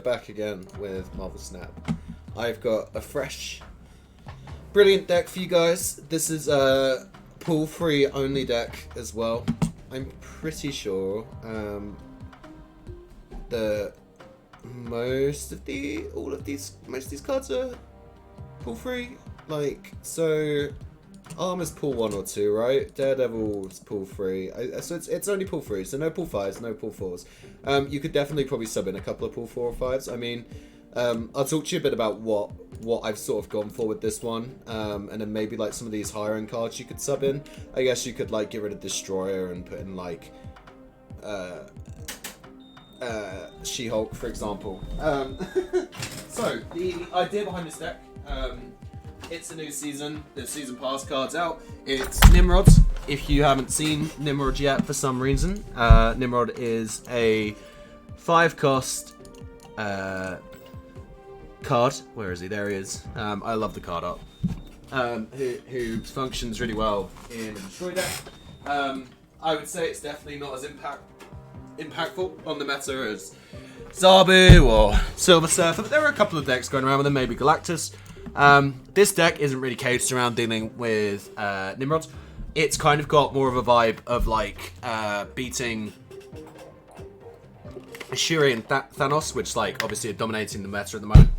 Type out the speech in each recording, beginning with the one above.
back again with Marvel Snap. I've got a fresh, brilliant deck for you guys. This is a pull-free only deck as well. I'm pretty sure that most of these cards are pull-free. Like, so Armor's pull 1 or 2, right? Daredevil's pull 3. So it's only pull 3, so no pull 5s, no pull 4s. You could definitely probably sub in a couple of pull 4 or 5s. I mean, I'll talk to you a bit about what I've sort of gone for with this one, and then maybe like some of these higher end cards you could sub in. I guess you could like get rid of Destroyer and put in like She-Hulk, for example. So the idea behind this deck, it's a new season. The season pass card's out. It's Nimrod. If you haven't seen Nimrod yet for some reason, Nimrod is a 5-cost card. Where is he? There he is. I love the card art. Who functions really well in a destroy deck. I would say it's definitely not as impactful on the meta as Zabu or Silver Surfer, but there are a couple of decks going around with them, maybe Galactus. This deck isn't really catered around dealing with Nimrod. It's kind of got more of a vibe of like beating Shuri and Thanos, which like obviously are dominating the meta at the moment.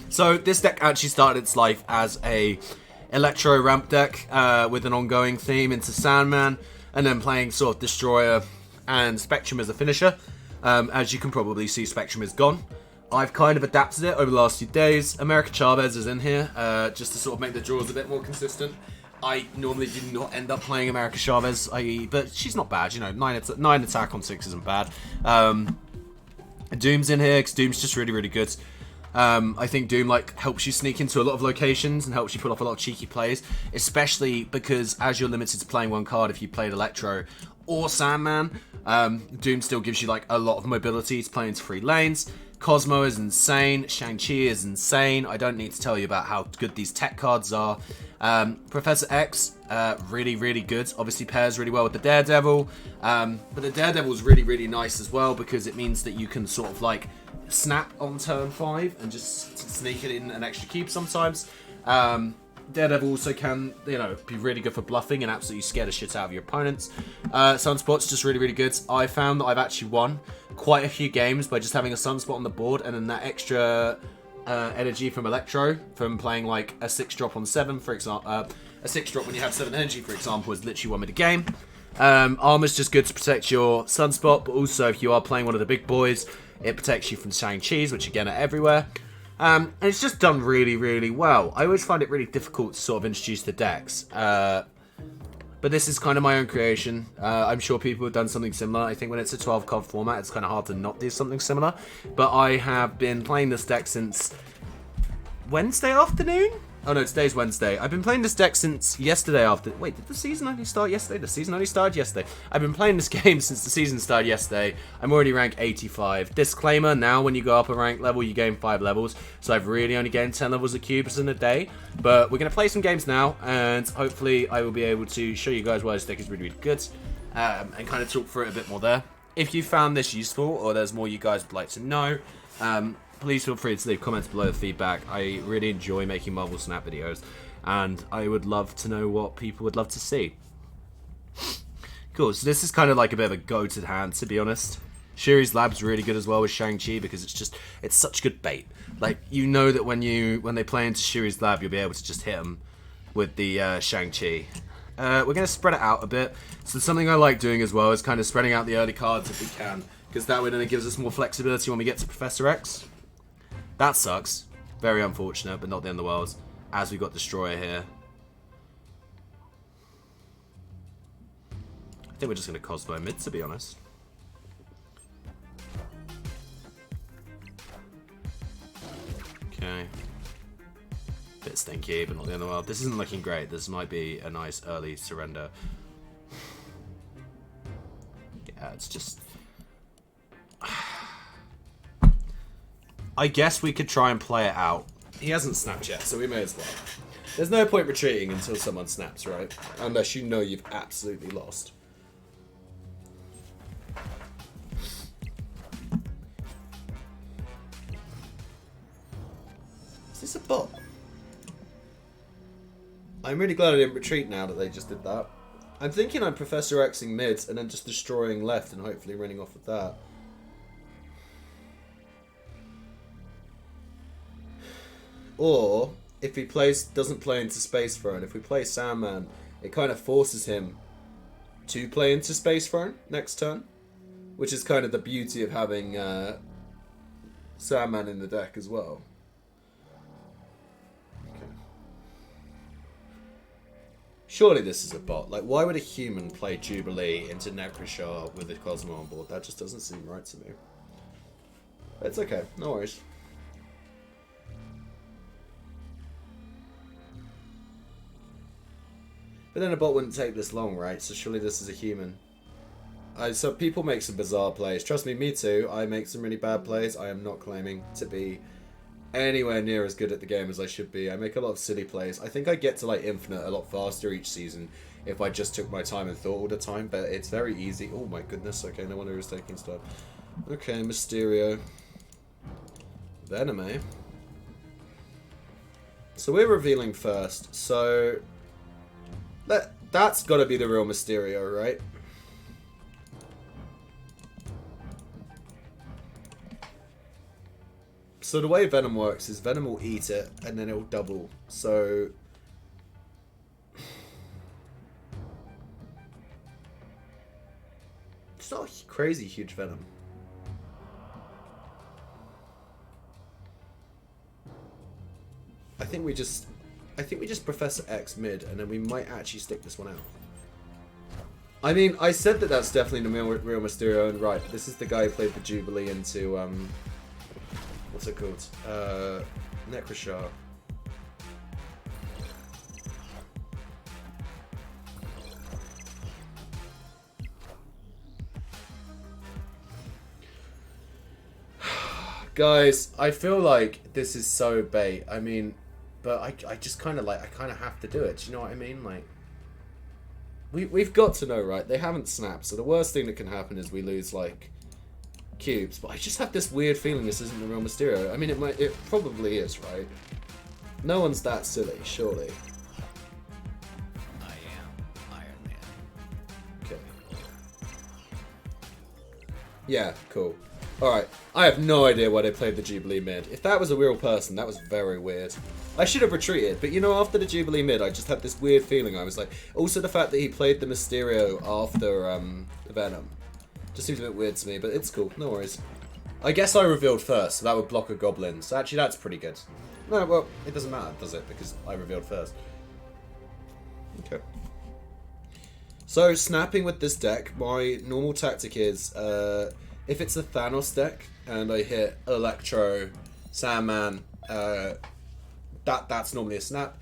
So this deck actually started its life as a Electro ramp deck with an ongoing theme into Sandman, and then playing sort of Destroyer and Spectrum as a finisher. As you can probably see, Spectrum is gone. I've kind of adapted it over the last few days. America Chavez is in here, just to sort of make the draws a bit more consistent. I normally do not end up playing America Chavez, but she's not bad, you know, 9 attack on 6 isn't bad. Doom's in here, because Doom's just really, really good. I think Doom like helps you sneak into a lot of locations and helps you pull off a lot of cheeky plays, especially because as you're limited to playing one card if you played Electro or Sandman, Doom still gives you like a lot of mobility to play into 3 lanes. Cosmo is insane. Shang-Chi is insane. I don't need to tell you about how good these tech cards are. Professor X, really, really good. Obviously pairs really well with the Daredevil. But the Daredevil is really, really nice as well because it means that you can sort of like snap on turn 5 and just sneak it in an extra cube sometimes. Daredevil also can, you know, be really good for bluffing and absolutely scare the shit out of your opponents. Sunspot's just really, really good. I found that I've actually won quite a few games by just having a Sunspot on the board, and then that extra energy from Electro, from playing like a 6-drop on 7, for example. A 6-drop when you have 7 energy, for example, has literally won me the game. Armor's just good to protect your Sunspot, but also if you are playing one of the big boys, it protects you from Shang-Chi's, which again are everywhere. And it's just done really, really well. I always find it really difficult to sort of introduce the decks. But this is kind of my own creation. I'm sure people have done something similar. I think when it's a 12-card format, it's kind of hard to not do something similar. But I have been playing this deck since Wednesday afternoon? Oh no, today's Wednesday. I've been playing this deck since yesterday after... Wait, did the season only start yesterday? The season only started yesterday. I've been playing this game since the season started yesterday. I'm already rank 85. Disclaimer, now when you go up a rank level, you gain 5 levels. So I've really only gained 10 levels of cubes in a day. But we're going to play some games now, and hopefully I will be able to show you guys why this deck is really, really good. And kind of talk through it a bit more there. If you found this useful, or there's more you guys would like to know, please feel free to leave comments below the feedback. I really enjoy making Marvel Snap videos, and I would love to know what people would love to see. Cool, so this is kind of like a bit of a goated hand, to be honest. Shuri's Lab's really good as well with Shang-Chi because it's such good bait. Like, you know that when they play into Shuri's Lab, you'll be able to just hit them with the Shang-Chi. We're going to spread it out a bit. So something I like doing as well is kind of spreading out the early cards if we can, because that way then it gives us more flexibility when we get to Professor X. That sucks. Very unfortunate, but not the end of the world. As we got Destroyer here. I think we're just going to Cosmo mid, to be honest. Okay. Bit stinky, but not the end of the world. This isn't looking great. This might be a nice early surrender. Yeah, it's just... I guess we could try and play it out. He hasn't snapped yet, so we may as well. There's no point retreating until someone snaps, right? Unless you know you've absolutely lost. this a bot? I'm really glad I didn't retreat now that they just did that. I'm thinking I'm Professor Xing mid and then just destroying left and hopefully running off with that. Or, if he doesn't play into Space Throne, if we play Sandman, it kind of forces him to play into Space Throne next turn. Which is kind of the beauty of having Sandman in the deck as well. Okay. Surely this is a bot. Like, why would a human play Jubilee into Necroshard with a Cosmo on board? That just doesn't seem right to me. But it's okay, no worries. But then a bot wouldn't take this long, right? So surely this is a human. So people make some bizarre plays. Trust me, me too. I make some really bad plays. I am not claiming to be anywhere near as good at the game as I should be. I make a lot of silly plays. I think I get to like Infinite a lot faster each season if I just took my time and thought all the time, but it's very easy. Oh my goodness, okay, no wonder he was taking stuff. Okay, Mysterio. Venom, eh? So we're revealing first. So that's got to be the real Mysterio, right? So the way Venom works is Venom will eat it, and then it will double. So it's not a crazy huge Venom. I think we just Professor X mid, and then we might actually stick this one out. I mean, I said that that's definitely the real Mysterio, and right, this is the guy who played the Jubilee into what's it called? Necroshard. Guys, I feel like this is so bait. I mean, but I just kind of have to do it. Do you know what I mean? Like, we've got to know, right? They haven't snapped, so the worst thing that can happen is we lose like cubes, but I just have this weird feeling this isn't the real Mysterio. I mean, it probably is, right? No one's that silly, surely. I am Iron Man. Okay. Yeah, cool. Alright, I have no idea why they played the Jubilee mid. If that was a real person, that was very weird. I should have retreated, but you know, after the Jubilee mid, I just had this weird feeling. I was like, also the fact that he played the Mysterio after Venom. Just seems a bit weird to me, but it's cool. No worries. I guess I revealed first, so that would block a goblin. So actually, that's pretty good. No, well, it doesn't matter, does it? Because I revealed first. Okay. So, snapping with this deck, my normal tactic is, if it's a Thanos deck, and I hit Electro, Sandman, that's normally a snap.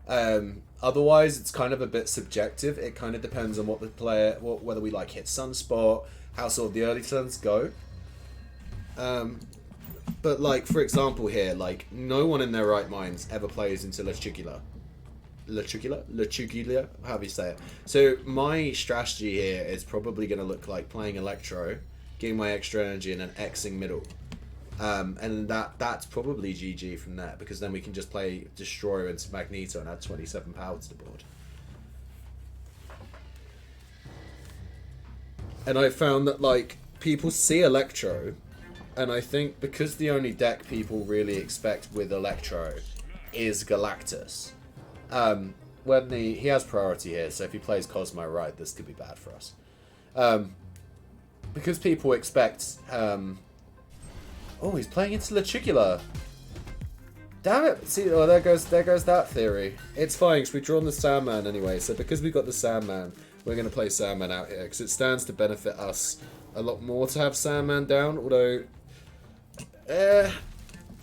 Otherwise, it's kind of a bit subjective. It kind of depends on what the player, whether we like hit Sunspot, how sort of the early turns go. But like, for example here, like, no one in their right minds ever plays into Lechugula, however you say it. So my strategy here is probably going to look like playing Electro, getting my extra energy, and then Xing middle. And that's probably GG from there, because then we can just play Destroyer into Magneto and add 27 power to the board. And I found that, like, people see Electro, and I think because the only deck people really expect with Electro is Galactus, he has priority here, so if he plays Cosmo right, this could be bad for us. Because people expect... oh, he's playing into Lechugula. Damn it! See, oh, there goes that theory. It's fine, because we've drawn the Sandman anyway, so because we've got the Sandman, we're going to play Sandman out here, because it stands to benefit us a lot more to have Sandman down, although...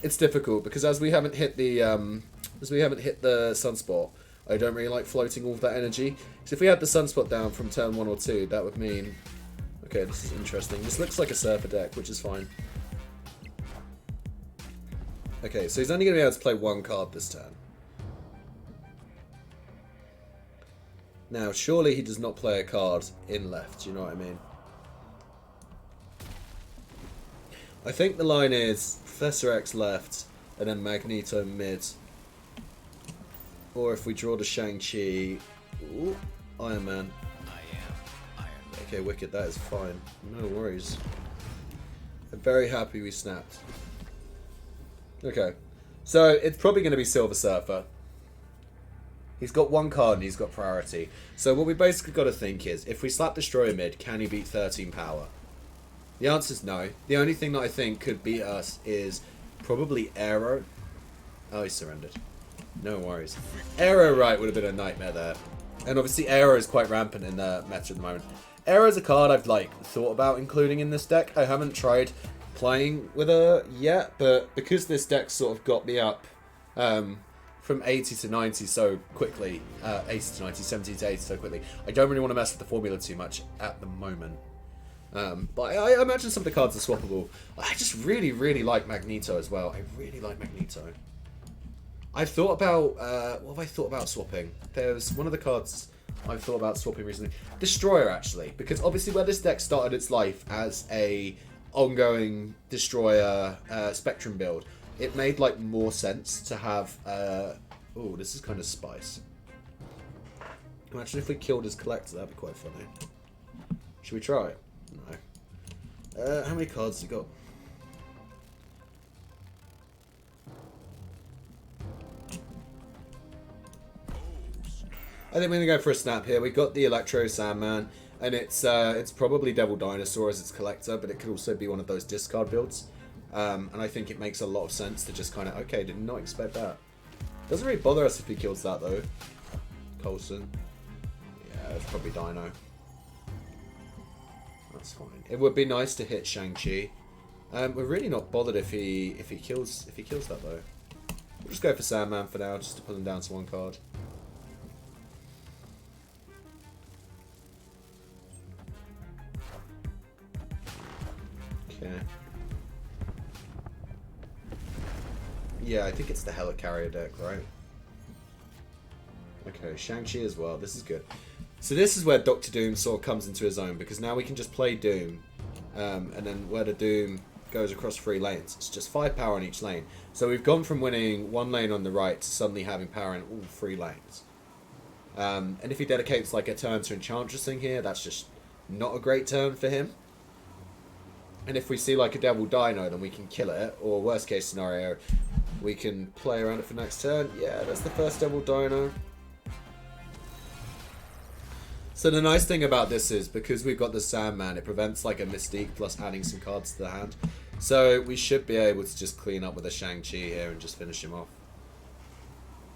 it's difficult, because as we haven't hit the Sunspot, I don't really like floating all of that energy. So if we had the Sunspot down from turn 1 or 2, that would mean... Okay, this is interesting. This looks like a Surfer deck, which is fine. Okay, so he's only going to be able to play one card this turn. Now, surely he does not play a card in left, do you know what I mean? I think the line is Professor X left, and then Magneto mid. Or if we draw the Shang-Chi, ooh, Iron Man. I am Iron Man. Okay, wicked, that is fine. No worries. I'm very happy we snapped. Okay. So, it's probably going to be Silver Surfer. He's got one card and he's got priority. So what we basically got to think is, if we slap Destroyer mid, can he beat 13 power? The answer is no. The only thing that I think could beat us is probably Arrow. Oh, he surrendered. No worries. Arrow right would have been a nightmare there. And obviously Arrow is quite rampant in the meta at the moment. Arrow is a card I've thought about including in this deck. I haven't tried playing with her yet, but because this deck sort of got me up from 80 to 90 so quickly, 80 to 90, 70 to 80 so quickly, I don't really want to mess with the formula too much at the moment. But I imagine some of the cards are swappable. I just really, really like Magneto as well. I really like Magneto. I've thought about, what have I thought about swapping? There's one of the cards I've thought about swapping recently. Destroyer, actually. Because obviously where this deck started its life as a ongoing Destroyer Spectrum build, it made more sense to have, oh, this is kind of spice. Imagine if we killed his collector, that'd be quite funny. Should we try it? No. How many cards have you got? I think we're going to go for a snap here. We got the Electro Sandman, and it's probably Devil Dinosaur as its collector, but it could also be one of those discard builds. And I think it makes a lot of sense to just kind of, okay, did not expect that. Doesn't really bother us if he kills that, though. Coulson. Yeah, it's probably Dino. That's fine. It would be nice to hit Shang-Chi. We're really not bothered if he kills that, though. We'll just go for Sandman for now, just to put him down to one card. Okay. Yeah, I think it's the Helicarrier deck, right? Okay, Shang-Chi as well. This is good. So this is where Doctor Doom sort of comes into his own, because now we can just play Doom, and then where the Doom goes across 3 lanes. It's just 5 power on each lane. So we've gone from winning 1 lane on the right to suddenly having power in all 3 lanes. And if he dedicates a turn to Enchantress thing here, that's just not a great turn for him. And if we see a Devil Dino, then we can kill it. Or worst case scenario, we can play around it for next turn. Yeah, that's the first Devil Dino. So the nice thing about this is, because we've got the Sandman, it prevents a Mystique plus adding some cards to the hand. So we should be able to just clean up with a Shang-Chi here and just finish him off.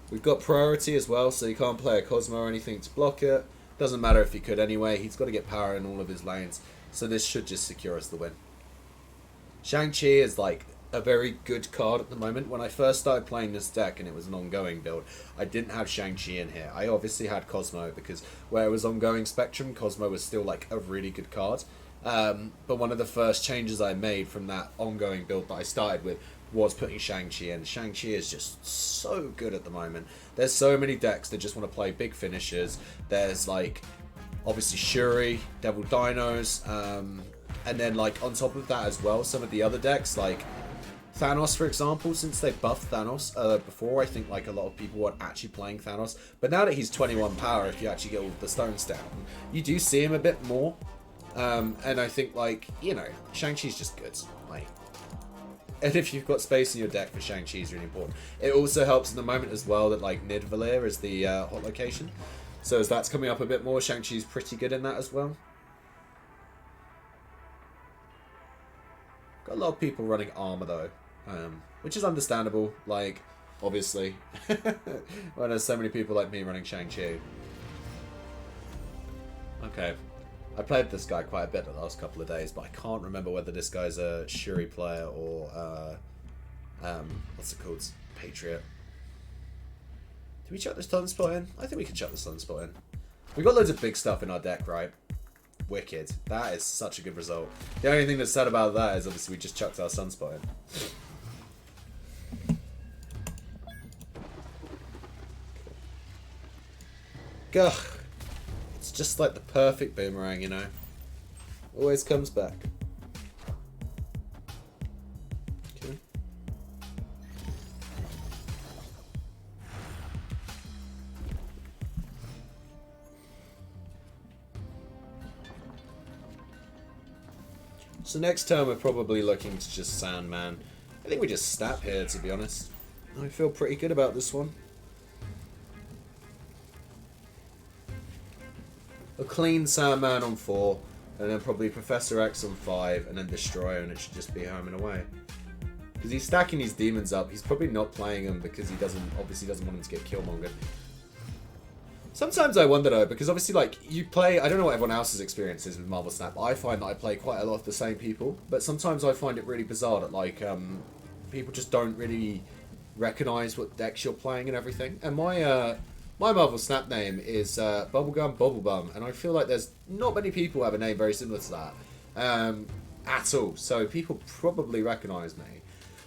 We've got priority as well, so you can't play a Cosmo or anything to block it. Doesn't matter if he could anyway, he's got to get power in all of his lanes. So this should just secure us the win. Shang-Chi is a very good card at the moment. When I first started playing this deck and it was an ongoing build, I didn't have Shang-Chi in here. I obviously had Cosmo, because where it was ongoing Spectrum, Cosmo was still a really good card. But one of the first changes I made from that ongoing build that I started with was putting Shang-Chi in. Shang-Chi is just so good at the moment. There's so many decks that just want to play big finishers. There's obviously Shuri, Devil Dinos, and then on top of that as well, some of the other decks Thanos, for example, since they buffed Thanos before, I think a lot of people weren't actually playing Thanos. But now that he's 21 power, if you actually get all the stones down, you do see him a bit more. And I think Shang-Chi's just good. And if you've got space in your deck for Shang-Chi, is really important. It also helps in the moment as well that Nidavellir is the hot location. So as that's coming up a bit more, Shang-Chi's pretty good in that as well. Got a lot of people running armor though, which is understandable, obviously, when there's so many people like me running Shang-Chi. Okay, I played this guy quite a bit the last couple of days, but I can't remember whether this guy's a Shuri player or, what's it called, Patriot. Did we chuck this Sunspot in? I think we can chuck the Sunspot in. We've got loads of big stuff in our deck, right? Wicked. That is such a good result. The only thing that's sad about that is obviously we just chucked our Sunspot in. Gah. It's just the perfect boomerang, you know. Always comes back. Okay. So next turn we're probably looking to just Sandman. I think we just snap here, to be honest. I feel pretty good about this one. A clean Sandman on 4, and then probably Professor X on 5, and then Destroyer, and it should just be home and away. Because he's stacking these demons up. He's probably not playing them because he obviously doesn't want them to get Killmongered. Sometimes I wonder though, because obviously like you play, I don't know what everyone else's experience is with Marvel Snap. I find that I play quite a lot of the same people, but sometimes I find it really bizarre that like people just don't really recognize what decks you're playing and everything. And my Marvel Snap name is Bubblegum Bubblebum, and I feel like there's not many people who have a name very similar to that at all. So people probably recognize me.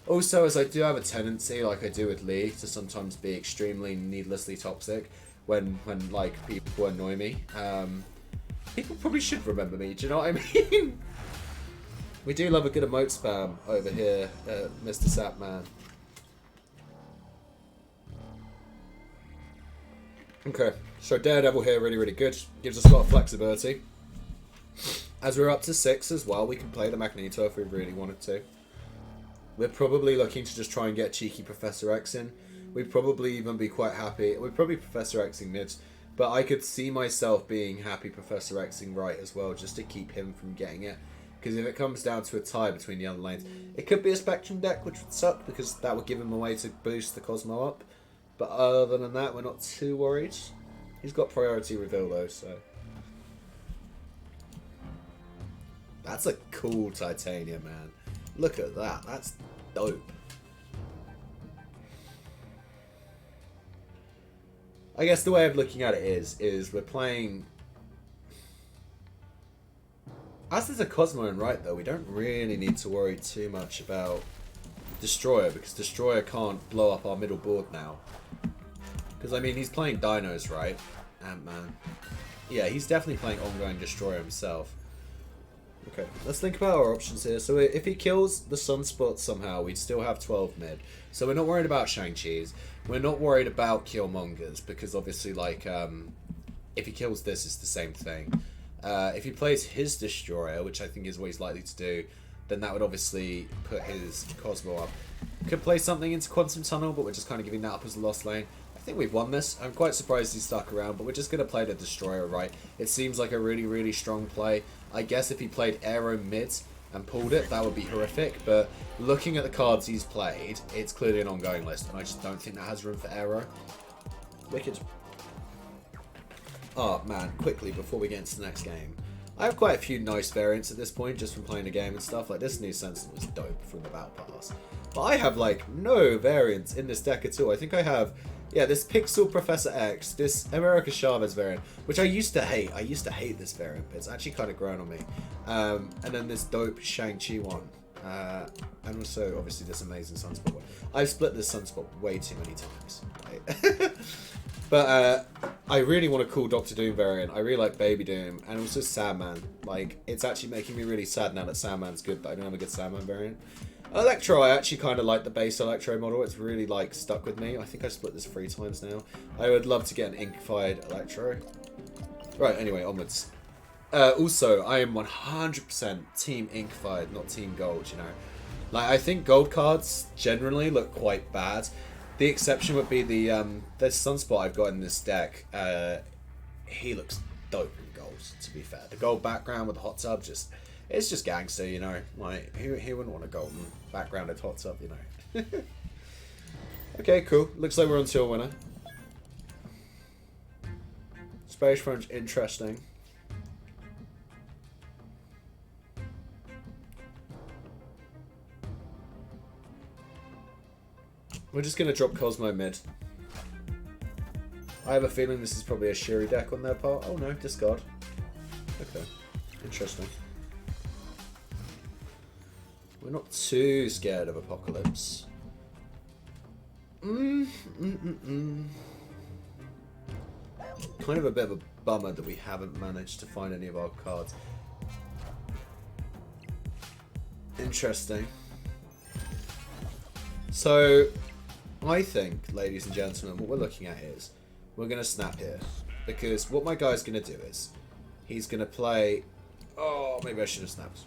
Also, as I do have a tendency, like I do with Lee, to sometimes be extremely needlessly toxic when like people annoy me. People probably should remember me. Do you know what I mean? We do love a good emote spam over here, Mr. Sapman. Okay, so Daredevil here, really, really good. Gives us a lot of flexibility. As we're up to 6 as well, we can play the Magneto if we really wanted to. We're probably looking to just try and get cheeky Professor X in. We'd probably even be quite happy. We'd probably Professor Xing mids, but I could see myself being happy Professor Xing right as well, just to keep him from getting it. Because if it comes down to a tie between the other lanes, it could be a Spectrum deck, which would suck because that would give him a way to boost the Cosmo up. But other than that, we're not too worried. He's got priority reveal though, so. That's a cool Titanium, man. Look at that. That's dope. I guess the way of looking at it is we're playing... As there's a Cosmo in right, though, we don't really need to worry too much about Destroyer, because Destroyer can't blow up our middle board now. Because, I mean, he's playing Dinos, right? Ant-Man. Yeah, he's definitely playing ongoing Destroyer himself. Okay, let's think about our options here. So if he kills the Sunspot somehow, we'd still have 12 mid. So we're not worried about Shang-Chi's. We're not worried about Killmongers, because obviously, like, if he kills this, it's the same thing. If he plays his Destroyer, which I think is what he's likely to do, then that would obviously put his Cosmo up. Could play something into Quantum Tunnel, but we're just kind of giving that up as a lost lane. I think we've won this. I'm quite surprised he's stuck around, but we're just going to play the Destroyer, right? It seems like a really, really strong play. I guess if he played Aero mid and pulled it, that would be horrific, but looking at the cards he's played, it's clearly an ongoing list, and I just don't think that has room for Aero. Wicked. Oh, man, quickly, before we get into the next game. I have quite a few nice variants at this point, just from playing the game and stuff. Like, this new Sentinel was dope from the Battle Pass. But I have, like, no variants in this deck at all. I think I have... Yeah, this Pixel Professor X, this America Chavez variant, which I used to hate. I used to hate this variant, but it's actually kind of grown on me. And then this dope Shang-Chi one. And also, obviously, this amazing Sunspot one. I've split this Sunspot way too many times. Right? But I really want a cool Doctor Doom variant. I really like Baby Doom. And also Sandman. Like, it's actually making me really sad now that Sandman's good, but I don't have a good Sandman variant. Electro, I actually kind of like the base Electro model. It's really, like, stuck with me. I think I split this 3 times now. I would love to get an Inkified Electro. Right, anyway, onwards. Also, I am 100% Team Inkified, not Team Gold, you know. Like, I think gold cards generally look quite bad. The exception would be the Sunspot I've got in this deck. He looks dope in gold, to be fair. The gold background with the hot tub, it's just gangster, you know. Like, who wouldn't want a golden backgrounded hot tub, you know? Okay, cool. Looks like we're onto a winner. Space French, interesting. We're just going to drop Cosmo mid. I have a feeling this is probably a Shuri deck on their part. Oh no, discard. Okay, interesting. We're not too scared of Apocalypse. Kind of a bit of a bummer that we haven't managed to find any of our cards. Interesting. So, I think, ladies and gentlemen, what we're looking at is we're going to snap here. Because what my guy's going to do is he's going to play... Oh, maybe I should have snapped.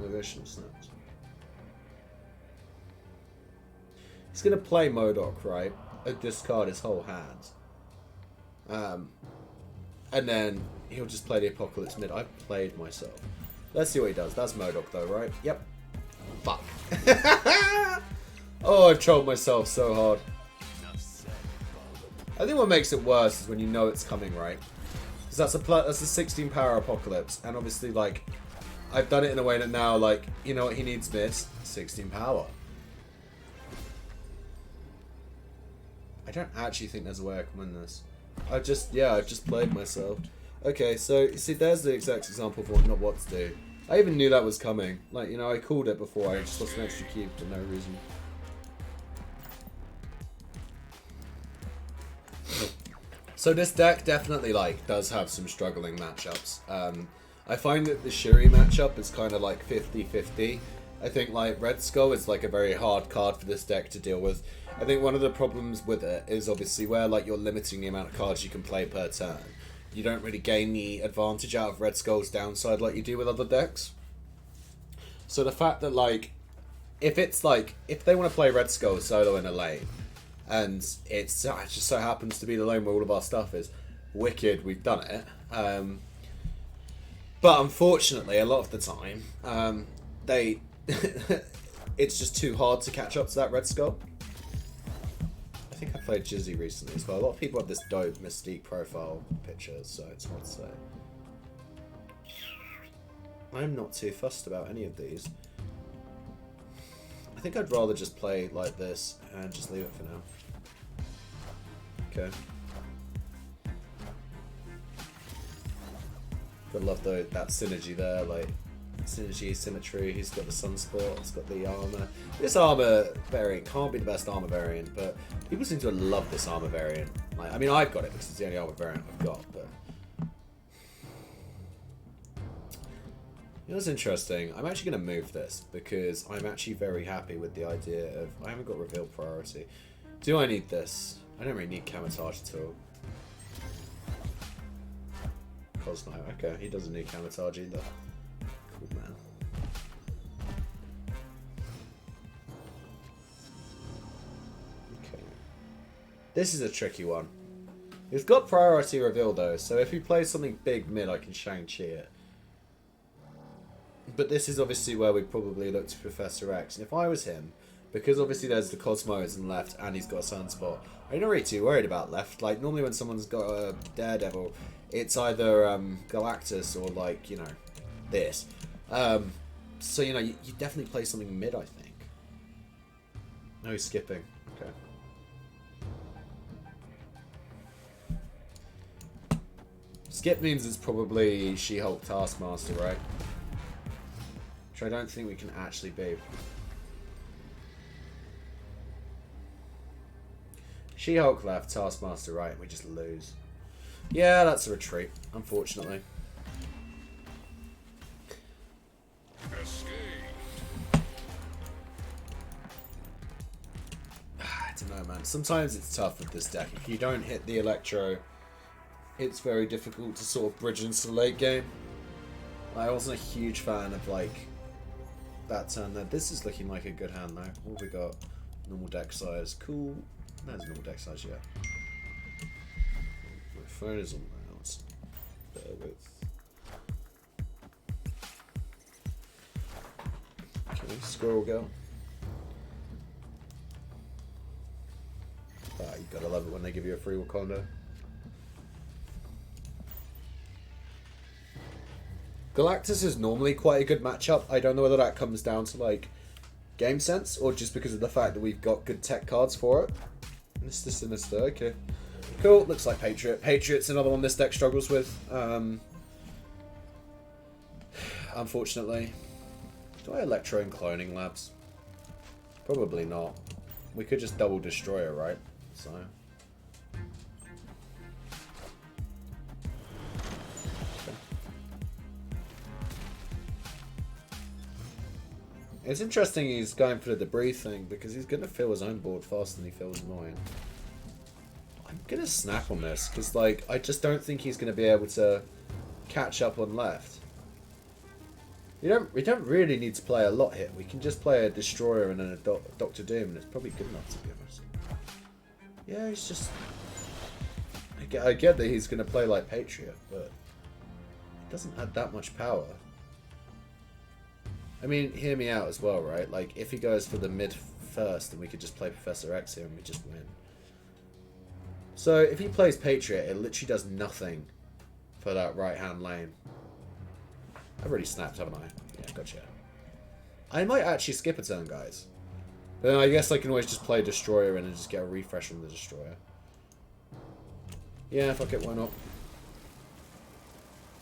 Elevation snaps. He's gonna play Modok, right? And discard his whole hand. And then he'll just play the Apocalypse mid. I've played myself. Let's see what he does. That's Modok though, right? Yep. Fuck. Oh, I've trolled myself so hard. I think what makes it worse is when you know it's coming, right? Because that's a 16 power Apocalypse, and obviously, like, I've done it in a way that now, like, you know what he needs this? 16 power. I don't actually think there's a way I can win this. I've just played myself. Okay, so, you see, there's the exact example of not what to do. I even knew that was coming. Like, you know, I called it before. I just lost an extra cube for no reason. So this deck definitely, like, does have some struggling matchups. I find that the Shuri matchup is kind of like 50-50. I think, like, Red Skull is, like, a very hard card for this deck to deal with. I think one of the problems with it is obviously where, like, you're limiting the amount of cards you can play per turn. You don't really gain the advantage out of Red Skull's downside like you do with other decks. So the fact that, like, if they want to play Red Skull solo in a lane, and it just so happens to be the lane where all of our stuff is, wicked, we've done it. But unfortunately, a lot of the time, it's just too hard to catch up to that Red Skull. I think I played Jizzy recently as well. A lot of people have this dope Mystique profile picture, so it's hard to say. I'm not too fussed about any of these. I think I'd rather just play like this and just leave it for now. Okay. Gotta love that synergy there, like synergy, symmetry. He's got the Sunspot, he's got the armor. This armor variant can't be the best armor variant, but people seem to love this armor variant. Like, I mean, I've got it because it's the only armor variant I've got, but you know what's interesting? I'm actually going to move this because I'm actually very happy with the idea of I haven't got reveal priority. Do I need this? I don't really need Camotage at all. Cosmo, okay, he doesn't need Camotage either. Cool, man. Okay. This is a tricky one. He's got priority reveal though, so if he plays something big mid, I can Shang-Chi it. But this is obviously where we probably look to Professor X. And if I was him, because obviously there's the Cosmos on left and he's got a Sunspot, I'm not really too worried about left. Like, normally when someone's got a Daredevil, it's either Galactus or, like, you know, this. So, you know, you definitely play something mid, I think. No, he's skipping. Okay. Skip means it's probably She-Hulk Taskmaster, right? Which I don't think we can actually be. She-Hulk left, Taskmaster right, and we just lose. Yeah, that's a retreat, unfortunately. I don't know, man. Sometimes it's tough with this deck. If you don't hit the Electro, it's very difficult to sort of bridge into the late game. I wasn't a huge fan of, like, that turn there. This is looking like a good hand, though. What have we got? Normal deck size. Cool. There's normal deck size, yeah. My phone is on loud. Bear with. Okay, Squirrel Girl. Ah, you gotta love it when they give you a free Wakanda. Galactus is normally quite a good matchup. I don't know whether that comes down to, like, game sense or just because of the fact that we've got good tech cards for it. Mr. Sinister, okay. Cool, looks like Patriot. Patriot's another one this deck struggles with. Unfortunately. Do I Electro and Cloning Labs? Probably not. We could just double Destroyer, right? So... It's interesting he's going for the debris thing because he's going to fill his own board faster than he fills mine. I'm going to snap on this because, like, I just don't think he's going to be able to catch up on left. We don't really need to play a lot here. We can just play a Destroyer and then a Doctor Doom, and it's probably good enough, to be honest. Yeah, he's just... I get that he's going to play like Patriot, but it doesn't add that much power. I mean, hear me out as well, right? Like, if he goes for the mid first, then we could just play Professor X here and we just win. So, if he plays Patriot, it literally does nothing for that right-hand lane. I've already snapped, haven't I? Yeah, gotcha. I might actually skip a turn, guys. But then I guess I can always just play Destroyer in and just get a refresh from the Destroyer. Yeah, fuck it, why not?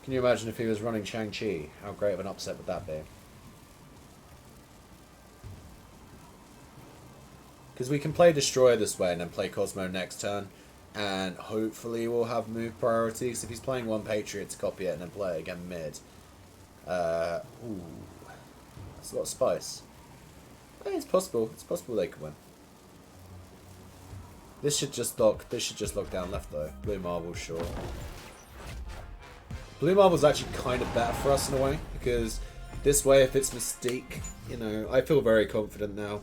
Can you imagine if he was running Shang-Chi? How great of an upset would that be? Because we can play Destroyer this way and then play Cosmo next turn. And hopefully we'll have move priorities. If he's playing one Patriot to copy it and then play it again mid. Ooh. That's a lot of spice. Hey, it's possible. It's possible they could win. This should just lock down left though. Blue Marble, sure. Blue Marble's actually kind of better for us in a way, because this way if it's Mystique, you know, I feel very confident now.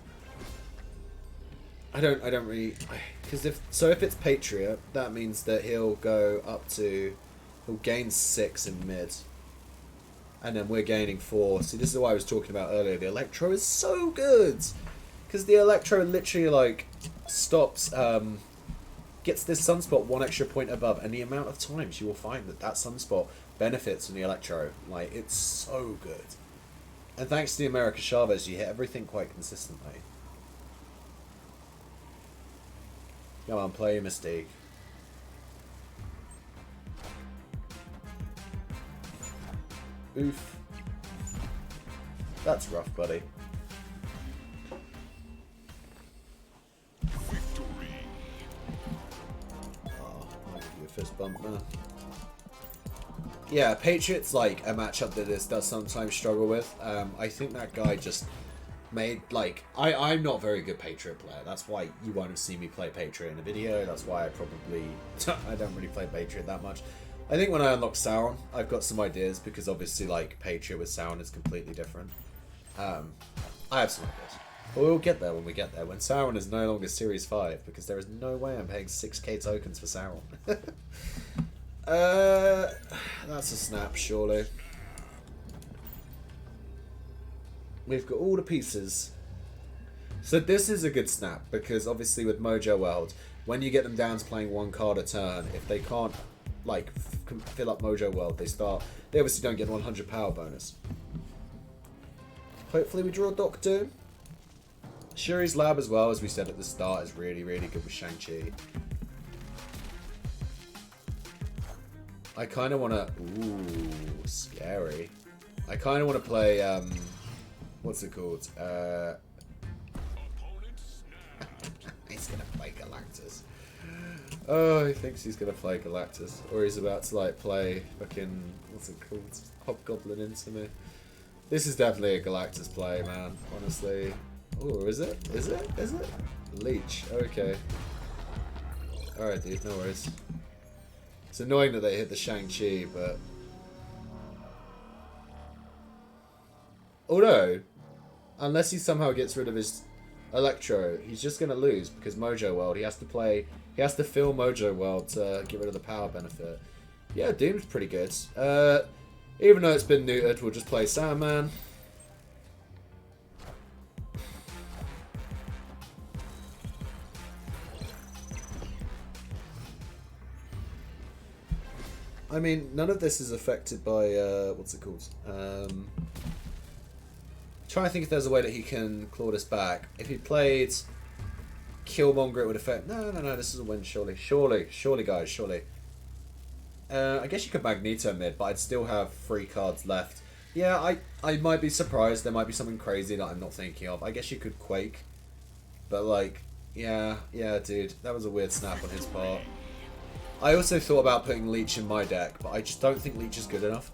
I don't really, because if it's Patriot, that means that he'll gain 6 in mid. And then we're gaining 4. See, this is what I was talking about earlier. The Electro is so good! Because the Electro literally, like, stops, gets this Sunspot 1 extra point above. And the amount of times you will find that Sunspot benefits from the Electro. Like, it's so good. And thanks to the America Chavez, you hit everything quite consistently. Come on, play your Mystique. Oof. That's rough, buddy. Victory. Oh, I'll give you a fist bump there. Yeah, Patriot's like a matchup that this does sometimes struggle with. I think that guy just made, like, I'm not a very good Patriot player. That's why you won't have seen me play Patriot in a video. That's why I don't really play Patriot that much. I think when I unlock Sauron, I've got some ideas, because obviously, like, Patriot with Sauron is completely different. I have some ideas. But we'll get there when we get there, when Sauron is no longer Series 5, because there is no way I'm paying 6k tokens for Sauron. That's a snap, surely. We've got all the pieces. So this is a good snap, because obviously with Mojo World, when you get them down to playing 1 card a turn, if they can't, like, fill up Mojo World, they obviously don't get 100 power bonus. Hopefully we draw Doc Doom. Shuri's Lab as well, as we said at the start, is really, really good with Shang-Chi. I kind of want to... Ooh, scary. I kind of want to play... what's it called? He's going to play Galactus. Oh, he thinks he's going to play Galactus. Or he's about to, like, play fucking... What's it called? Hobgoblin into me. This is definitely a Galactus play, man. Honestly. Oh, is it? Is it? Is it? Leech. Okay. Alright, dude. No worries. It's annoying that they hit the Shang-Chi, but... Although, unless he somehow gets rid of his Electro, he's just going to lose, because Mojo World, he has to fill Mojo World to get rid of the power benefit. Yeah, Doom's pretty good. Even though it's been neutered, we'll just play Sandman. I mean, none of this is affected by, what's it called? Trying to think if there's a way that he can claw this back. If he played Killmonger, it would affect... No, this is a win, surely. Surely, guys, surely. I guess you could Magneto mid, but I'd still have 3 cards left. Yeah, I might be surprised. There might be something crazy that I'm not thinking of. I guess you could Quake. But, like, yeah, dude. That was a weird snap on his part. I also thought about putting Leech in my deck, but I just don't think Leech is good enough.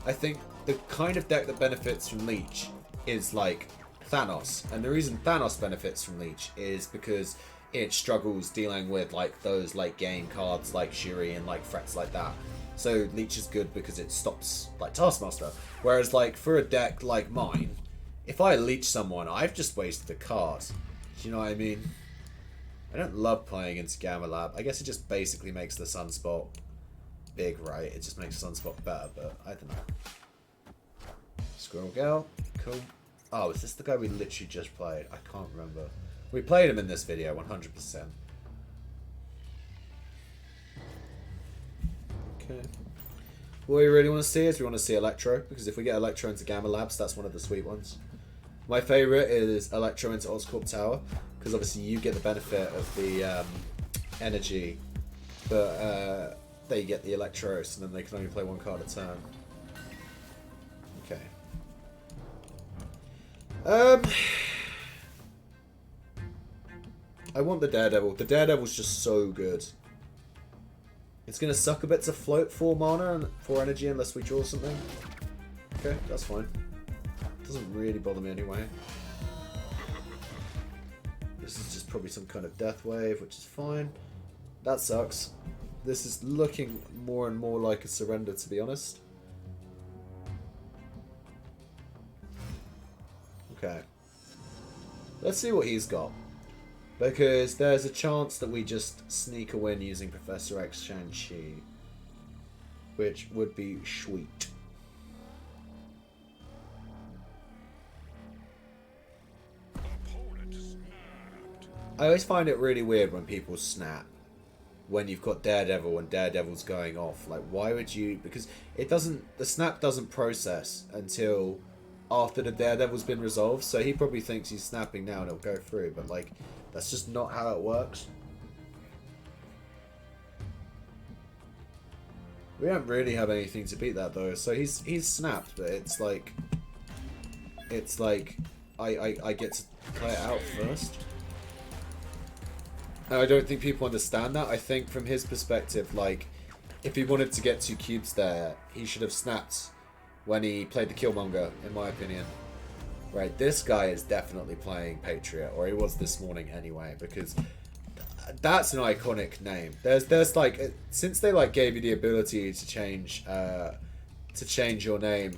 I think the kind of deck that benefits from Leech is, like, Thanos. And the reason Thanos benefits from Leech is because it struggles dealing with, like, those late game cards like Shuri and, like, threats like that. So Leech is good because it stops like Taskmaster. Whereas like for a deck like mine, if I Leech someone, I've just wasted a card. Do you know what I mean? I don't love playing into Gamma Lab. I guess it just basically makes the Sunspot big, right? It just makes Sunspot better, but I don't know. Squirrel Girl, cool. Oh, is this the guy we literally just played? I can't remember. We played him in this video, 100%. Okay. What we really want to see is we want to see Electro, because if we get Electro into Gamma Labs, that's one of the sweet ones. My favourite is Electro into Oscorp Tower, because obviously you get the benefit of the energy, but they get the Electros, and then they can only play one card a turn. Okay. I want the Daredevil. The Daredevil's just so good. It's going to suck a bit to float 4 mana and 4 energy unless we draw something. Okay, that's fine. Doesn't really bother me anyway. This is just probably some kind of death wave, which is fine. That sucks. This is looking more and more like a surrender, to be honest. Okay. Let's see what he's got. Because there's a chance that we just sneak a win using Professor X Shang-Chi. Which would be sweet. I always find it really weird when people snap. When you've got Daredevil and Daredevil's going off. Like, why would you... Because it doesn't... The snap doesn't process until after the Daredevil's been resolved. So he probably thinks he's snapping now and it'll go through. But, like... That's just not how it works. We don't really have anything to beat that though. So he's snapped, but it's like I get to play it out first. And I don't think people understand that. I think from his perspective, like if he wanted to get 2 cubes there, he should have snapped when he played the Killmonger, in my opinion. Right, this guy is definitely playing Patriot, or he was this morning anyway, because that's an iconic name. There's like, since they like gave you the ability to change your name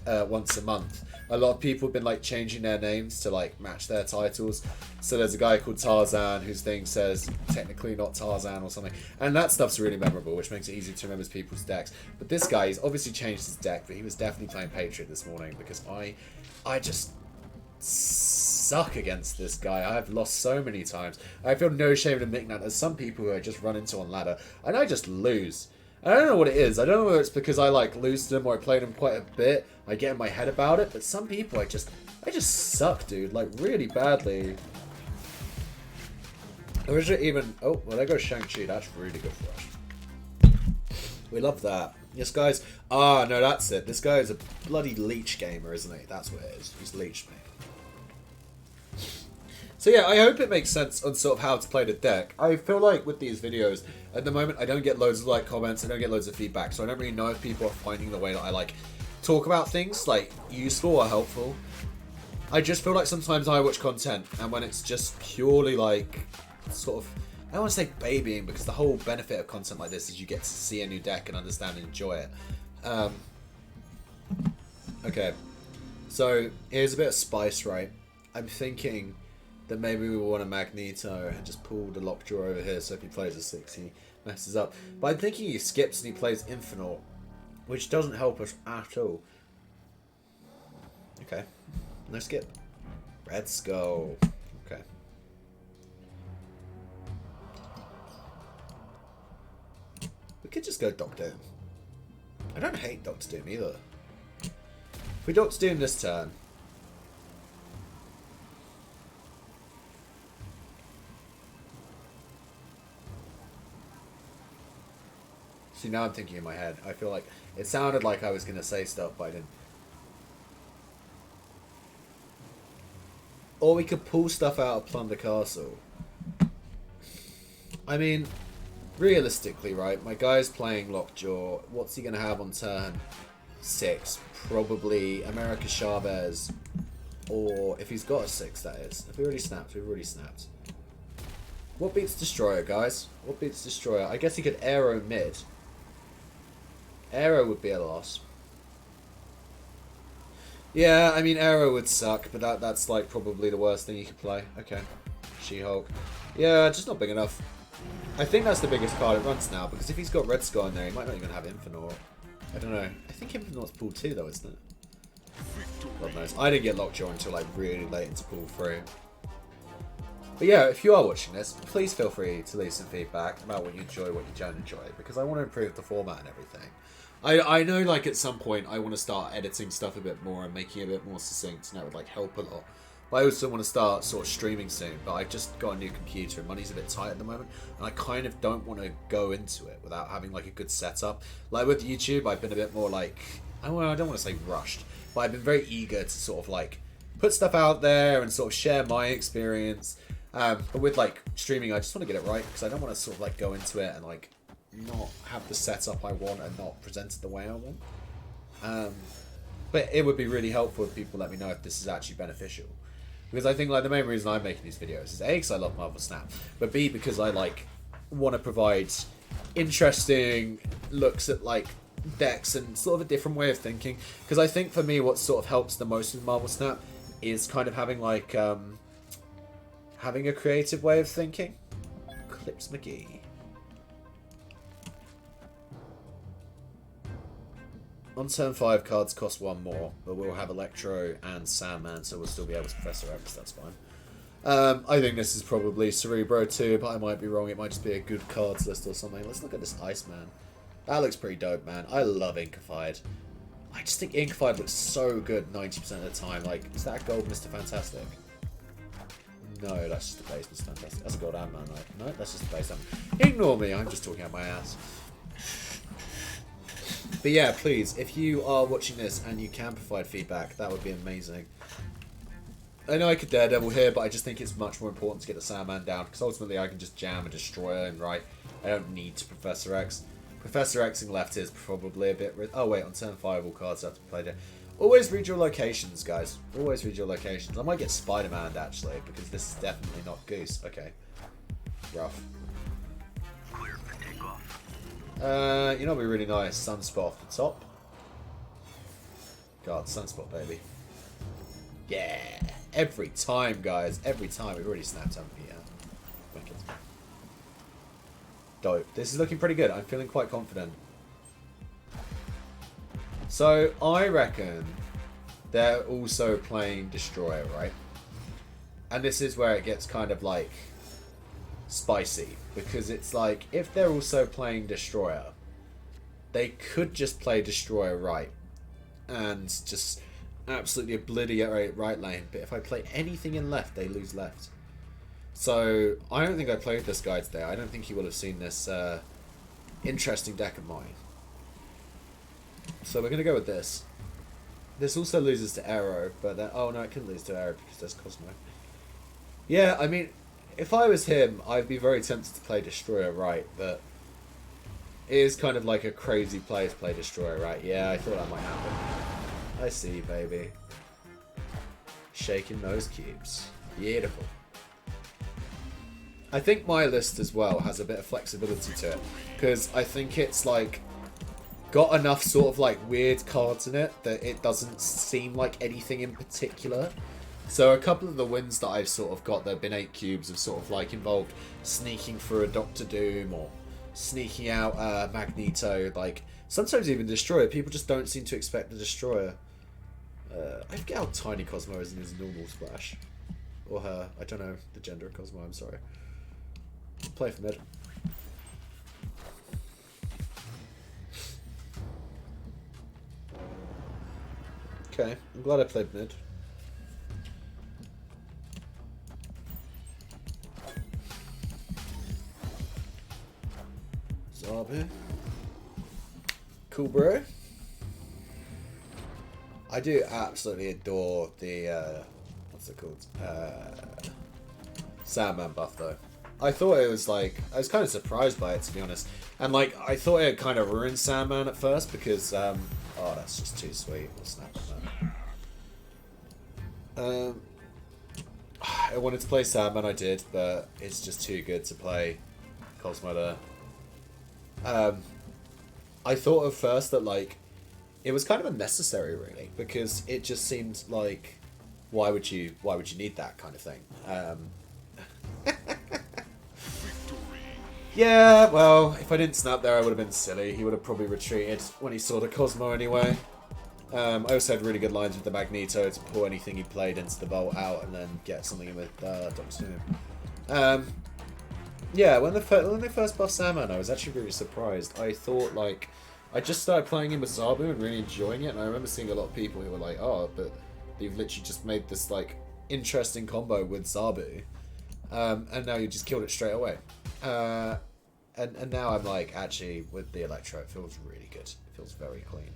once a month, a lot of people have been like changing their names to like match their titles. So there's a guy called Tarzan whose thing says technically not Tarzan or something, and that stuff's really memorable, which makes it easy to remember people's decks. But this guy, he's obviously changed his deck, but he was definitely playing Patriot this morning, because I just suck against this guy. I've lost so many times. I feel no shame in admitting that. There's some people who I just run into on ladder and I just lose. I don't know what it is. I don't know whether it's because I like lose to them or I play them quite a bit. I get in my head about it, but some people I just suck, dude. Like really badly. Or is it even... Oh, well there goes Shang-Chi. That's really good for us. We love that. This guy's... Ah, no, that's it. This guy is a bloody leech gamer, isn't he? That's what it is. He's leeched me. So yeah, I hope it makes sense on sort of how to play the deck. I feel like with these videos, at the moment, I don't get loads of like comments, I don't get loads of feedback, so I don't really know if people are finding the way that I like talk about things like useful or helpful. I just feel like sometimes I watch content, and when it's just purely like sort of, I don't want to say babying, because the whole benefit of content like this is you get to see a new deck and understand and enjoy it. Okay, so here's a bit of spice, right? I'm thinking that maybe we want a Magneto and just pull the Lockjaw over here, so if he plays a 6 he messes up. But I'm thinking he skips and he plays Infinite, which doesn't help us at all. Okay, no skip. Let's go. Okay. We could just go Doctor Doom. I don't hate Doctor Doom either. If we Doctor Doom this turn... See, now I'm thinking in my head. I feel like it sounded like I was going to say stuff, but I didn't. Or we could pull stuff out of Plunder Castle. I mean, realistically, right? My guy's playing Lockjaw. What's he going to have on turn 6? Probably America Chavez. Or if he's got a 6, that is. If we already snapped, we've already snapped. What beats Destroyer, guys? What beats Destroyer? I guess he could Aero mid. Arrow would be a loss. Yeah, I mean, Arrow would suck, but that's like probably the worst thing you could play. Okay. She-Hulk. Yeah, just not big enough. I think that's the biggest card it runs now, because if he's got Red Skull in there, he might not even have Infinite. I don't know. I think Infinite's pool 2 though, isn't it? God knows. I didn't get Lockjaw until like really late into pool 3. But yeah, if you are watching this, please feel free to leave some feedback about what you enjoy, what you don't enjoy, because I want to improve the format and everything. I know, like, at some point I want to start editing stuff a bit more and making it a bit more succinct, and that would, like, help a lot. But I also want to start sort of streaming soon, but I've just got a new computer and money's a bit tight at the moment, and I kind of don't want to go into it without having, like, a good setup. Like, with YouTube, I've been a bit more, like, I don't want to say rushed, but I've been very eager to sort of, like, put stuff out there and sort of share my experience. But with, like, streaming, I just want to get it right, because I don't want to sort of, like, go into it and, like, not have the setup I want and not present it the way I want. But it would be really helpful if people let me know if this is actually beneficial. Because I think, like, the main reason I'm making these videos is A, because I love Marvel Snap, but B, because I, like, want to provide interesting looks at, like, decks and sort of a different way of thinking. Because I think, for me, what sort of helps the most with Marvel Snap is kind of having, like, having a creative way of thinking. Clips McGee. On turn 5, cards cost 1 more, but we'll have Electro and Sandman, so we'll still be able to Professor X, that's fine. I think this is probably Cerebro too, but I might be wrong. It might just be a good cards list or something. Let's look at this Iceman. That looks pretty dope, man. I love Inkified. I just think Inkified looks so good 90% of the time. Like, is that a gold Mr. Fantastic? No, that's just a base Mr. Fantastic. That's a gold Ant-Man, right? No, that's just a base Ant-Man. Ignore me, I'm just talking out my ass. But yeah, please, if you are watching this and you can provide feedback, that would be amazing. I know I could Daredevil here, but I just think it's much more important to get the Sandman down, because ultimately I can just jam a Destroyer and right. I don't need to Professor X. Professor Xing left is probably a bit... Oh wait, on turn 5 all cards have to be played here. Always read your locations, guys. Always read your locations. I might get Spider-Man actually, because this is definitely not Goose. Okay. Rough. You know what would be really nice? Sunspot off the top. God, Sunspot, baby. Yeah! Every time, guys. Every time. We've already snapped on here. Wicked. Dope. This is looking pretty good. I'm feeling quite confident. So, I reckon they're also playing Destroyer, right? And this is where it gets kind of, like, spicy, because it's like, if they're also playing Destroyer, they could just play Destroyer right and just absolutely obliterate right lane, but if I play anything in left, they lose left. So I don't think I played this guy today. I don't think he will have seen this interesting deck of mine. So we're going to go with this. This also loses to Arrow, but then, oh no, it couldn't lose to Arrow because there's Cosmo. Yeah, I mean, if I was him, I'd be very tempted to play Destroyer right, but it is kind of like a crazy play to play Destroyer right. Yeah, I thought that might happen. I see, baby. Shaking those cubes. Beautiful. I think my list as well has a bit of flexibility to it, because I think it's like got enough sort of like weird cards in it that it doesn't seem like anything in particular. So a couple of the wins that I've sort of got that have been 8 cubes have sort of like involved sneaking through a Doctor Doom or sneaking out Magneto, like sometimes even Destroyer. People just don't seem to expect the Destroyer. I forget how tiny Cosmo is in his normal splash. Or her. I don't know the gender of Cosmo, I'm sorry. Play for mid. Okay, I'm glad I played mid. Zombie. Cool, bro. I do absolutely adore the, what's it called? Sandman buff, though. I thought it was like, I was kind of surprised by it, to be honest. And like, I thought it kind of ruined Sandman at first because, oh, that's just too sweet. We'll snap on that. I wanted to play Sandman, I did, but it's just too good to play Cosmo there. I thought at first that like it was kind of unnecessary, really, because it just seemed like why would you need that kind of thing? Yeah, well, if I didn't snap there, I would have been silly. He would have probably retreated when he saw the Cosmo anyway. I also had really good lines with the Magneto to pull anything he played into the vault out and then get something in with Doctor Doom. Yeah, when they first buffed Sandman, I was actually really surprised. I thought, like, I just started playing him with Zabu and really enjoying it, and I remember seeing a lot of people who were like, oh, but you've literally just made this, like, interesting combo with Zabu, and now you just killed it straight away. And now I'm like, actually, with the Electro, it feels really good. It feels very clean.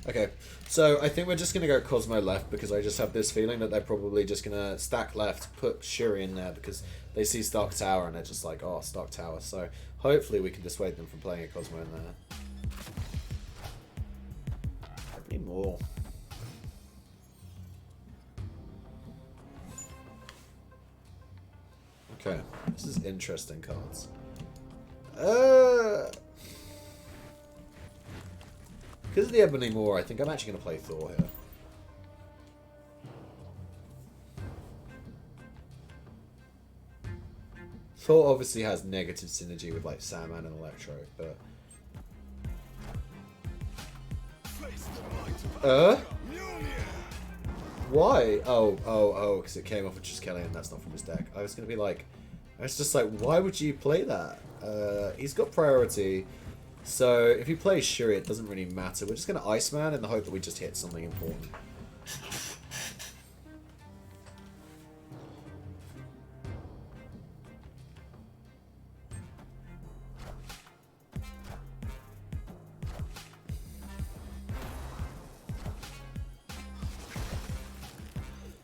Okay, so I think we're just going to go Cosmo left because I just have this feeling that they're probably just going to stack left, put Shuri in there because they see Stark Tower and they're just like, oh, Stark Tower. So hopefully we can dissuade them from playing a Cosmo in there. I need more. Okay, this is interesting cards. Because of the Ebony Maw, I think I'm actually going to play Thor here. Thor obviously has negative synergy with like Sandman and Electro, but... Why? Oh, because it came off with just Kelly and that's not from his deck. I was going to be like... I was just like, why would you play that? He's got priority. So, if he plays Shuri, it doesn't really matter. We're just going to Iceman in the hope that we just hit something important.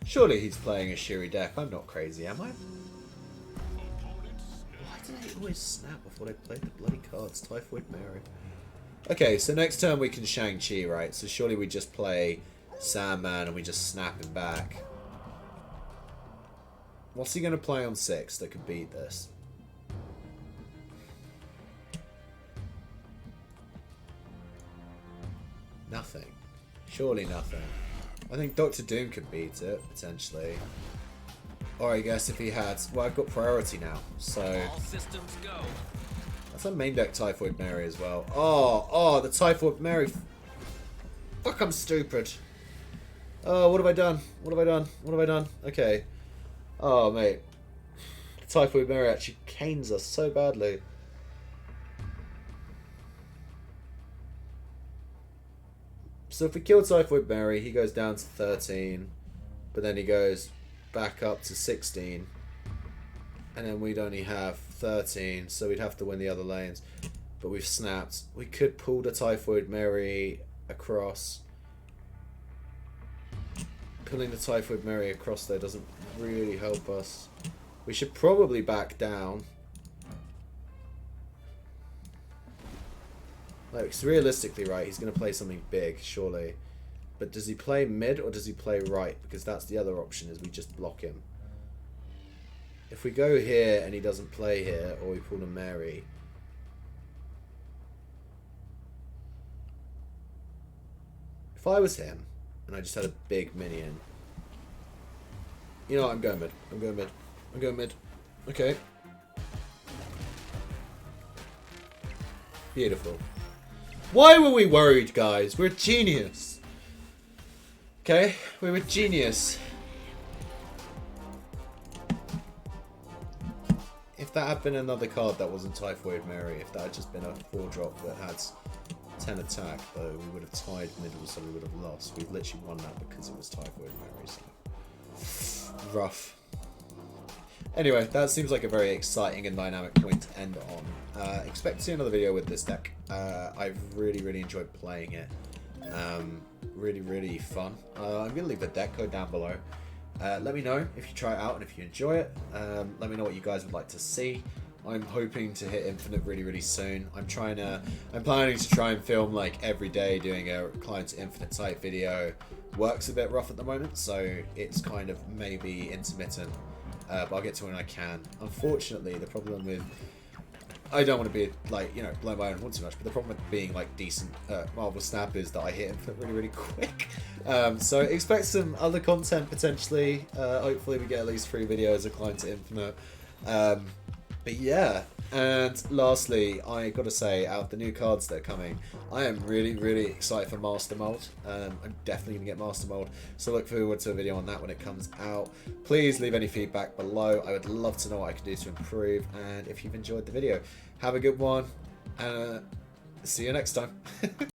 Surely he's playing a Shuri deck. I'm not crazy, am I? I always snap before I play the bloody cards. Typhoid Mary. Okay, so next turn we can Shang-Chi, right? So surely we just play Sandman and we just snap him back. What's he going to play on 6 that could beat this? Nothing. Surely nothing. I think Doctor Doom could beat it, potentially. Or I guess if he had... Well, I've got priority now, so... All systems go. That's a main deck Typhoid Mary as well. Oh, the Typhoid Mary. Fuck, I'm stupid. Oh, what have I done? What have I done? What have I done? Okay. Oh, mate. Typhoid Mary actually canes us so badly. So if we kill Typhoid Mary, he goes down to 13. But then he goes back up to 16. And then we'd only have 13, so we'd have to win the other lanes. But we've snapped. We could pull the Typhoid Mary across. Pulling the Typhoid Mary across there doesn't really help us. We should probably back down. Like, 'cause realistically, right, he's going to play something big, surely. But does he play mid or does he play right? Because that's the other option, is we just block him. If we go here and he doesn't play here, or we pull a Mary... If I was him, and I just had a big minion... You know what, I'm going mid. I'm going mid. I'm going mid. Okay. Beautiful. Why were we worried, guys? We're genius. Okay? We were genius. If that had been another card that wasn't Typhoid Mary, if that had just been a 4-drop that had 10 attack, though, we would have tied middle, so we would have lost. We've literally won that because it was Typhoid Mary, so... Rough. Anyway, that seems like a very exciting and dynamic point to end on. Expect to see another video with this deck. I've really enjoyed playing it. Really fun. I'm going to leave the deck code down below. Let me know if you try it out and if you enjoy it. Let me know what you guys would like to see. I'm hoping to hit Infinite really soon. I'm planning to try and film like every day, doing a Climb to Infinite type video. Work's a bit rough at the moment, so it's kind of maybe intermittent. But I'll get to it when I can. Unfortunately, the problem with I don't want to be like, you know, blow my own horn too much, but the problem with being like decent Marvel Snap is that I hit him really, really quick. So expect some other content potentially. Hopefully we get at least 3 videos of Climb to Infinite. But yeah, and lastly, I gotta say, out of the new cards that are coming, I am really, really excited for Master Mold. I'm definitely gonna get Master Mold, so look forward to a video on that when it comes out. Please leave any feedback below. I would love to know what I can do to improve, and if you've enjoyed the video, have a good one, and see you next time.